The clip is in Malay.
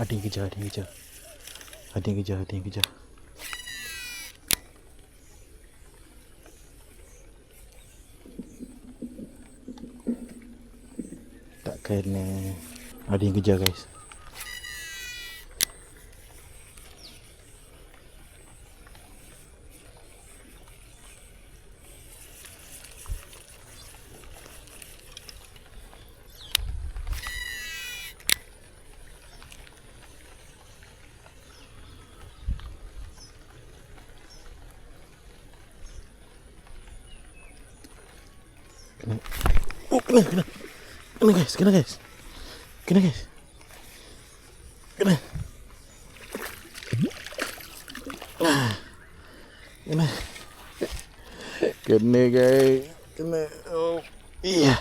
Ada yang kejar, ada yang kejar. Ada yang kejar, ada yang kejar. Tak kena. Ada yang kejar guys. Kena. Oh, kena, kena. Kena guys, kena guys. Kena guys. Kena. Kena. Kena guys. Kena. Oh, iya.